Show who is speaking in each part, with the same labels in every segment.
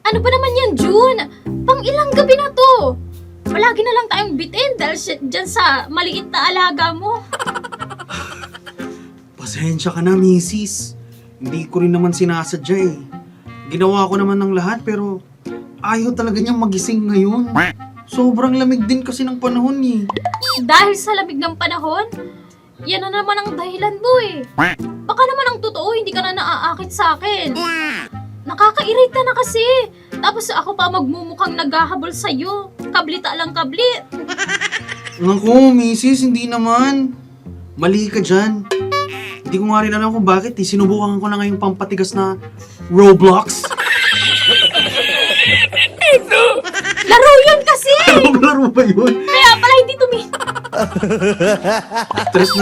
Speaker 1: Ano ba naman yan, June? Pang ilang gabi na to? Palagi na lang tayong bitin dahil dyan sa maliit na alaga mo.
Speaker 2: Pasensya ka na, misis. Hindi ko rin naman sinasadya eh. Ginawa ko naman ng lahat pero ayaw talaga niyang magising ngayon. Sobrang lamig din kasi ng panahon eh.
Speaker 1: Dahil sa lamig ng panahon, yan na naman ang dahilan mo eh. Baka naman ang totoo, hindi ka na naaakit sa akin. Nakakairita na kasi. Tapos ako pa magmumukhang naghahabol sa'yo. Kablita lang kablit.
Speaker 2: Naku, misis, hindi naman. Mali ka dyan. Hindi ko nga rin alam kung bakit eh. Sinubukan ko na ngayong pampatigas na Roblox.
Speaker 1: Laro yun kasi!
Speaker 2: Laro ba yun?
Speaker 1: Kaya pala hindi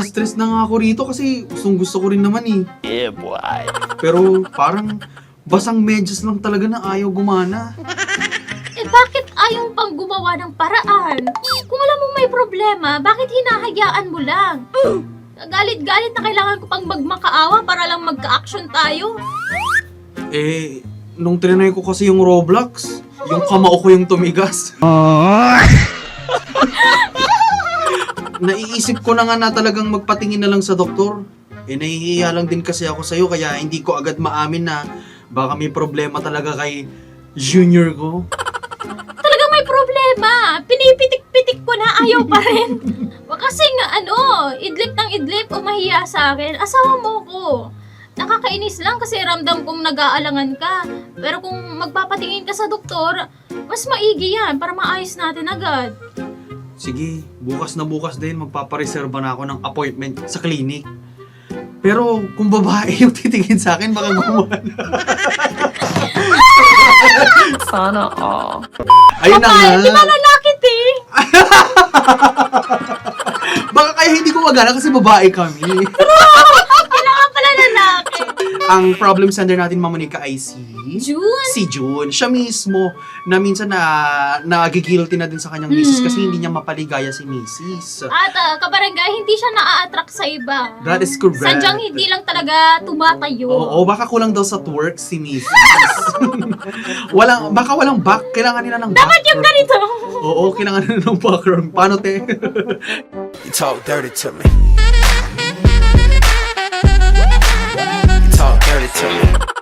Speaker 2: Stress na nga ako rito kasi gusto ko rin naman eh.
Speaker 3: Yeah, boy.
Speaker 2: Pero parang basang medyas lang talaga na ayaw gumana.
Speaker 1: Eh bakit ayaw pang gumawa ng paraan? Kung alam mong may problema, bakit hinahayaan mo lang? Galit-galit na kailangan ko pang magmakaawa para lang magka-action tayo.
Speaker 2: Eh, nung trinay ko kasi yung Roblox, yung kamao ko yung tumigas. Naiisip ko na nga na talagang magpatingin na lang sa doktor. Eh, nahihiya lang din kasi ako sa'yo kaya hindi ko agad maamin na baka may problema talaga kay junior ko.
Speaker 1: Talagang may problema. Pinipitik-pitik ko na ayaw pa rin. Kasi nga idlip ng idlip o mahiya sa akin. Asawa mo ko. Nakakainis lang kasi ramdam kong nag-aalangan ka. Pero kung magpapatingin ka sa doktor, mas maigi yan para maayos natin agad.
Speaker 2: Sige, bukas na bukas din magpapareserba na ako ng appointment sa clinic. Pero kung babae yung titingin sa akin, baka gumawa na.
Speaker 3: Sana all.
Speaker 2: Ayun na nga.
Speaker 1: Di ba lalakit eh?
Speaker 2: Baka kaya hindi ko magana kasi babae kami.
Speaker 1: Kailangan pala lalaki.
Speaker 2: Ang problem sender natin, Mama Monica, ay
Speaker 1: June?
Speaker 2: si June. Siya mismo na minsan nagigilty na din sa kanyang misis kasi hindi niya mapaligaya si misis.
Speaker 1: At kabarangay, hindi siya na-attract sa iba.
Speaker 2: That is correct.
Speaker 1: Sadyang hindi lang talaga tumatayo.
Speaker 2: Oo, baka kulang daw sa twerk si misis. Baka walang back. Kailangan nila ng back.
Speaker 1: Dapat yung ganito.
Speaker 2: Oo, kailangan nila ng background. Paano, te?
Speaker 4: You talk dirty to me. You talk dirty to me.